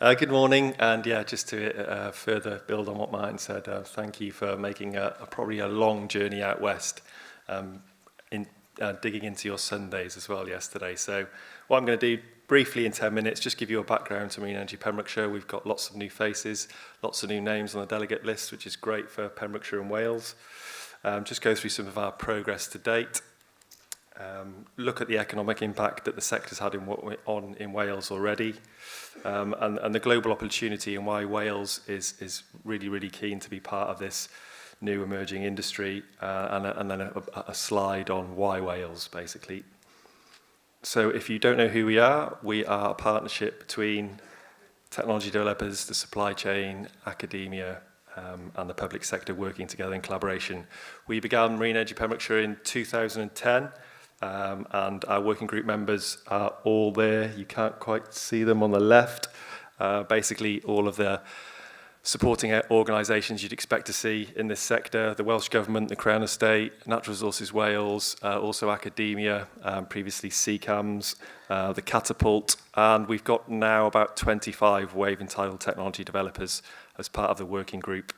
Good morning, and yeah, just to further build on what Martin said, thank you for making probably a long journey out west, in digging into your Sundays as well yesterday. So what I'm going to do briefly in 10 minutes, just give you a background to Marine Energy Pembrokeshire. We've got lots of new faces, lots of new names on the delegate list, which is great for Pembrokeshire and Wales. Just go through some of our progress to date. Look at the economic impact that the sector's had in Wales already, and the global opportunity and why Wales is really, really keen to be part of this new emerging industry, and then a slide on why Wales, basically. So if you don't know who we are a partnership between technology developers, the supply chain, academia, and the public sector working together in collaboration. We began Marine Energy Pembrokeshire in 2010, and our working group members are all there. You can't quite see them on the left. Basically, all of the supporting organisations you'd expect to see in this sector: the Welsh Government, the Crown Estate, Natural Resources Wales, also academia, previously CCAMS, the Catapult, and we've got now about 25 wave entitled technology developers as part of the working group.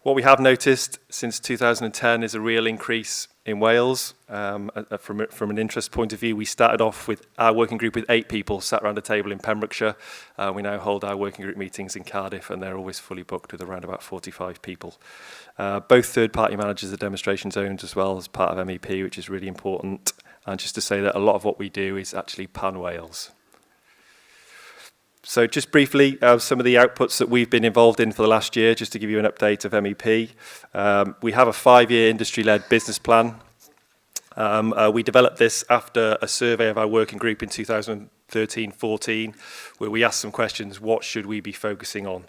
What we have noticed since 2010 is a real increase in Wales. From an interest point of view, we started off with our working group with 8 people sat around a table in Pembrokeshire. We now hold our working group meetings in Cardiff, and they're always fully booked with around about 45 people. Both third-party managers are demonstration zones as well as part of MEP, which is really important. And just to say that a lot of what we do is actually pan-Wales. So just briefly, some of the outputs that we've been involved in for the last year, just to give you an update of MEP. We have a 5-year industry-led business plan. We developed this after a survey of our working group in 2013-14, where we asked some questions: what should we be focusing on?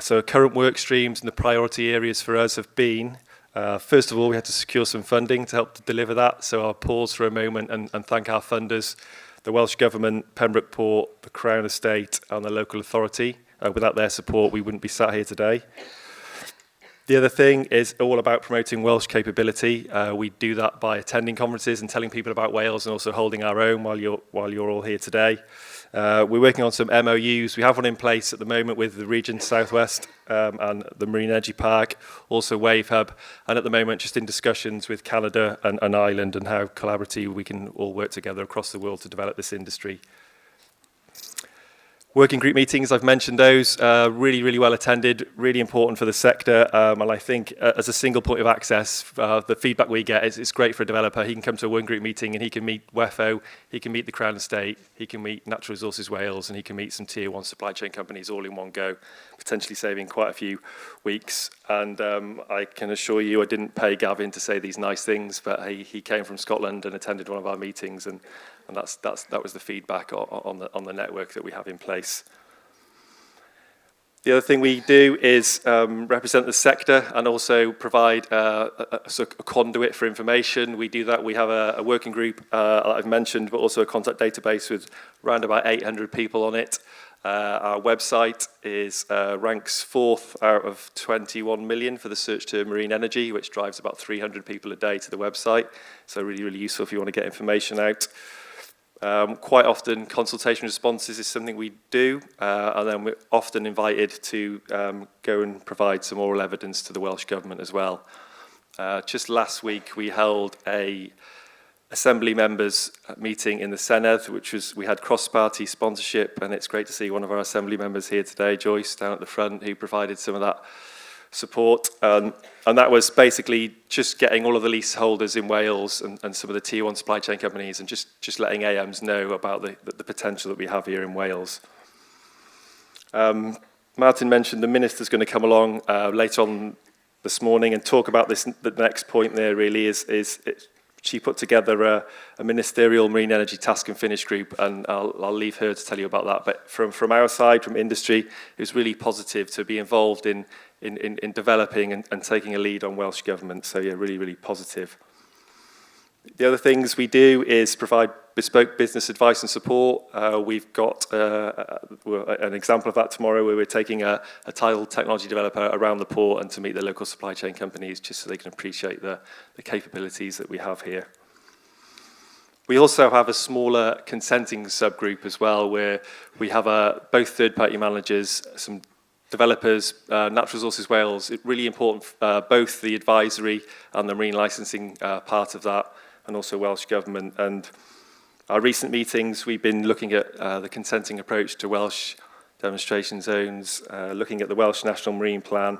So current work streams and the priority areas for us have been, first of all, we had to secure some funding to help to deliver that. So I'll pause for a moment and thank our funders: the Welsh Government, Pembroke Port, the Crown Estate, and the local authority. Without their support, we wouldn't be sat here today. The other thing is all about promoting Welsh capability. We do that by attending conferences and telling people about Wales, and also holding our own while you're all here today. We're working on some MOUs. We have one in place at the moment with the Region Southwest and the Marine Energy Park, also Wave Hub, and at the moment just in discussions with Canada and Ireland and how collaboratively we can all work together across the world to develop this industry. Working group meetings, I've mentioned those, really, really well attended, really important for the sector, and I think as a single point of access, the feedback we get is it's great for a developer. He can come to a working group meeting and he can meet WEFO, he can meet the Crown Estate, he can meet Natural Resources Wales, and he can meet some tier 1 supply chain companies all in one go, potentially saving quite a few weeks. And I can assure you I didn't pay Gavin to say these nice things, but he came from Scotland and attended one of our meetings, and that was the feedback on the network that we have in place. The other thing we do is represent the sector and also provide a conduit for information. We do that. We have a working group I've mentioned, but also a contact database with around about 800 people on it. Our website ranks 4th out of 21 million for the search term marine energy, which drives about 300 people a day to the website. So really, really useful if you want to get information out. Quite often, consultation responses is something we do, and then we're often invited to go and provide some oral evidence to the Welsh Government as well. Just last week, we held a Assembly members meeting in the Senedd, we had cross-party sponsorship, and it's great to see one of our Assembly members here today, Joyce, down at the front, who provided some of that support, and that was basically just getting all of the leaseholders in Wales and some of the tier 1 supply chain companies, and just letting AMs know about the potential that we have here in Wales. Martin mentioned the Minister's going to come along later on this morning and talk about this. The next point there really is she put together a ministerial marine energy task and finish group, and I'll leave her to tell you about that. But from our side, from industry, it was really positive to be involved in developing and taking a lead on Welsh Government. So yeah, really, really positive. The other things we do is provide bespoke business advice and support. We've got an example of that tomorrow, where we're taking a tidal technology developer around the port and to meet the local supply chain companies, just so they can appreciate the capabilities that we have here. We also have a smaller consenting subgroup as well, where we have both third-party managers, some developers, Natural Resources Wales. It's really important, both the advisory and the marine licensing part of that, and also Welsh Government. And our recent meetings, we've been looking at the consenting approach to Welsh demonstration zones, looking at the Welsh National Marine Plan,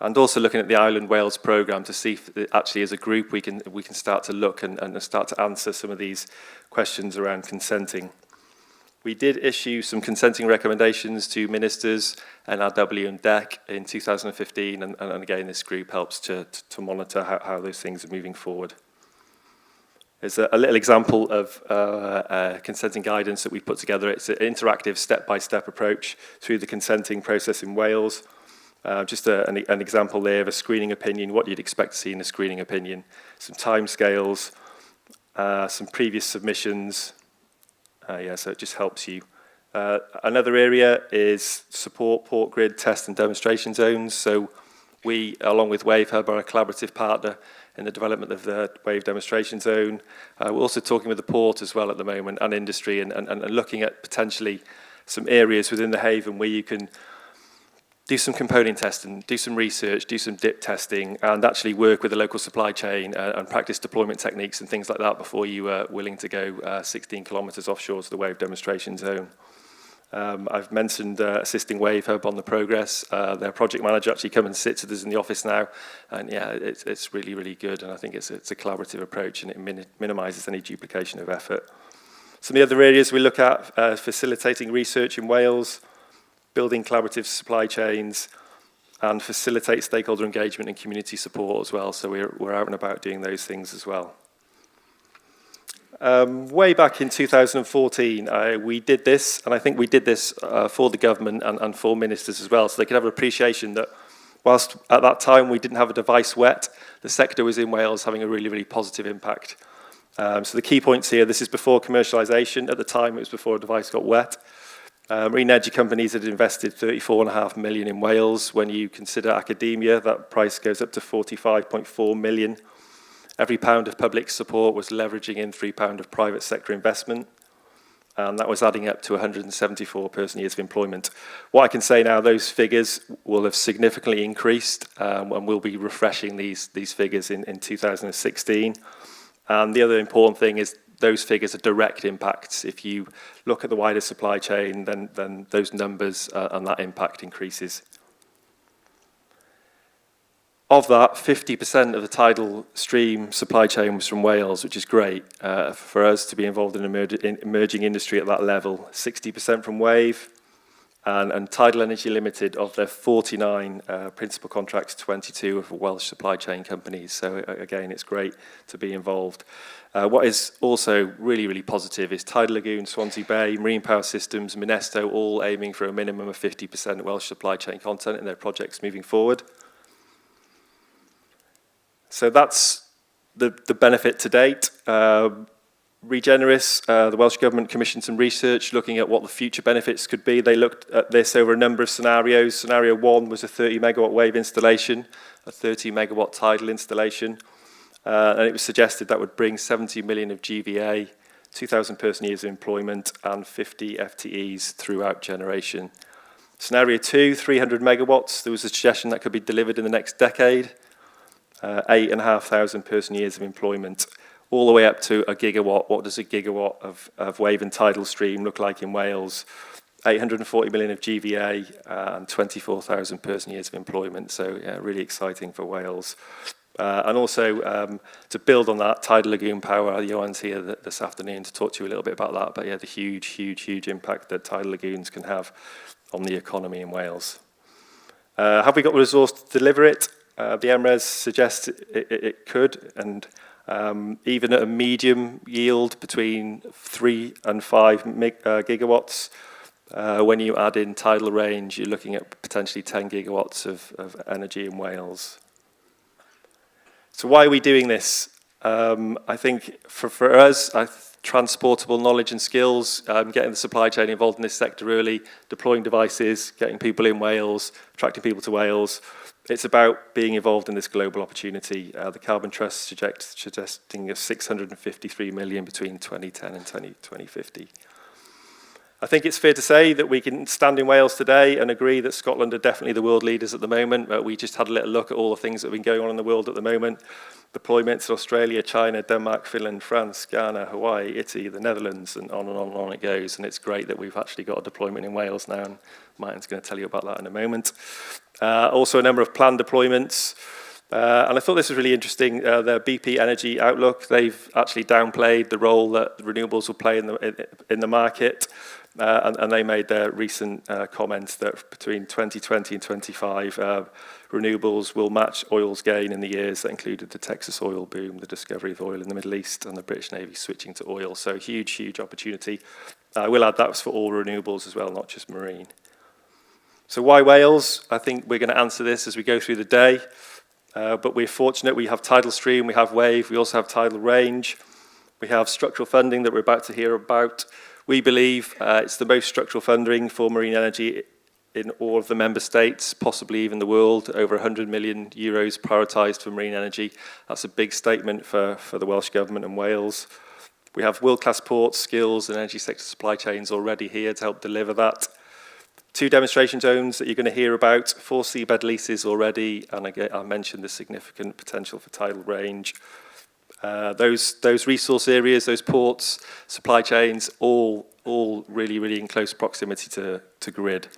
and also looking at the Island Wales programme to see if actually as a group we can start to look and start to answer some of these questions around consenting. We did issue some consenting recommendations to ministers, NRW and DEC in 2015, and again this group helps to monitor how those things are moving forward. There's a little example of consenting guidance that we've put together. It's an interactive step-by-step approach through the consenting process in Wales. Just an example there of a screening opinion, what you'd expect to see in a screening opinion, some timescales, some previous submissions. So it just helps you. Another area is support port grid test and demonstration zones. So we, along with Wave Hub, are a collaborative partner in the development of the Wave demonstration zone. We're also talking with the port as well at the moment, and industry, and looking at potentially some areas within the haven where you can do some component testing, do some research, do some dip testing, and actually work with the local supply chain and practice deployment techniques and things like that before you are willing to go 16 kilometres offshore to the Wave demonstration zone. I've mentioned assisting Wave Hub on the progress. Their project manager actually come and sits with us in the office now, and yeah, it's really, really good, and I think it's a collaborative approach, and it minimises any duplication of effort. Some of the other areas we look at, facilitating research in Wales, building collaborative supply chains, and facilitate stakeholder engagement and community support as well. So we're out and about doing those things as well. Way back in 2014, we did this, and I think we did this for the government and for ministers as well, so they could have an appreciation that whilst at that time we didn't have a device wet, the sector was in Wales having a really, really positive impact. So the key points here, this is before commercialisation. At the time, it was before a device got wet. Marine energy companies had invested 34.5 million in Wales. When you consider academia, that price goes up to 45.4 million. Every pound of public support was leveraging in £3 of private sector investment, and that was adding up to 174 person years of employment. What I can say now, those figures will have significantly increased, and we'll be refreshing these figures in 2016. And the other important thing is those figures are direct impacts. If you look at the wider supply chain, then those numbers and that impact increases. Of that, 50% of the tidal stream supply chain was from Wales, which is great for us to be involved in emerging industry at that level. 60% from Wave, and Tidal Energy Limited, of their 49 principal contracts, 22 of Welsh supply chain companies. So again, it's great to be involved. What is also really, really positive is Tidal Lagoon, Swansea Bay, Marine Power Systems, Minesto, all aiming for a minimum of 50% Welsh supply chain content in their projects moving forward. So that's the benefit to date. Regeneris, the Welsh Government commissioned some research looking at what the future benefits could be. They looked at this over a number of scenarios. Scenario 1 was a 30 megawatt wave installation, a 30 megawatt tidal installation, and it was suggested that would bring 70 million of GVA, 2,000 person years of employment, and 50 FTEs throughout generation. Scenario 2, 300 megawatts, there was a suggestion that could be delivered in the next decade, 8,500 person years of employment, all the way up to a gigawatt. What does a gigawatt of wave and tidal stream look like in Wales? 840 million of GVA and 24,000 person years of employment. So yeah, really exciting for Wales. And also to build on that, Tidal Lagoon Power, Johan's here this afternoon to talk to you a little bit about that. But yeah, the huge impact that tidal lagoons can have on the economy in Wales. Have we got the resource to deliver it? The MRES suggests it could, and even at a medium yield between 3 and 5 gigawatts, when you add in tidal range, you're looking at potentially 10 gigawatts of energy in Wales. So why are we doing this? I think for us, transportable knowledge and skills, getting the supply chain involved in this sector early, deploying devices, getting people in Wales, attracting people to Wales, It's about being involved in this global opportunity. The Carbon Trust suggesting of 653 million between 2010 and 2050. I think it's fair to say that we can stand in Wales today and agree that Scotland are definitely the world leaders at the moment. We just had a little look at all the things that have been going on in the world at the moment. Deployments in Australia, China, Denmark, Finland, France, Ghana, Hawaii, Italy, the Netherlands, and on and on and on it goes. And it's great that we've actually got a deployment in Wales now, and Martin's going to tell you about that in a moment. Also a number of planned deployments. And I thought this was really interesting, the BP Energy Outlook. They've actually downplayed the role that renewables will play in the market. And they made their recent comments that between 2020 and 25, renewables will match oil's gain in the years that included the Texas oil boom, the discovery of oil in the Middle East, and the British Navy switching to oil. So huge, huge opportunity. I will add that was for all renewables as well, not just marine. So why Wales? I think we're going to answer this as we go through the day. But we're fortunate we have tidal stream, we have wave, we also have tidal range. We have structural funding that we're about to hear about. We believe it's the most structural funding for marine energy in all of the member states, possibly even the world. Over 100 million euros prioritised for marine energy. That's a big statement for the Welsh Government and Wales. We have world-class ports, skills and energy sector supply chains already here to help deliver that. 2 demonstration zones that you're going to hear about, 4 seabed leases already, and again, I mentioned the significant potential for tidal range. Those resource areas, those ports, supply chains, all really, really in close proximity to grid.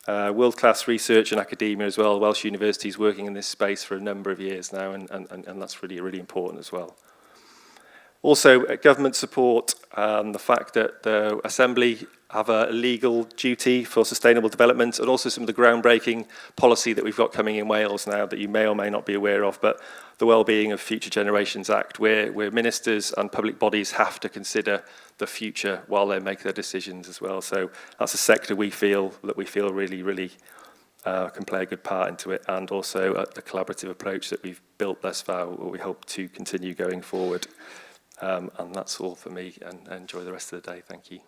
World-class research and academia as well. Welsh universities working in this space for a number of years now, and that's really, really important as well. Also, government support and the fact that the Assembly have a legal duty for sustainable development, and also some of the groundbreaking policy that we've got coming in Wales now that you may or may not be aware of, but the Wellbeing of Future Generations Act, where ministers and public bodies have to consider the future while they make their decisions as well. So that's a sector we feel really, really can play a good part into it, and also the collaborative approach that we've built thus far, what we hope to continue going forward. And that's all for me, and enjoy the rest of the day. Thank you.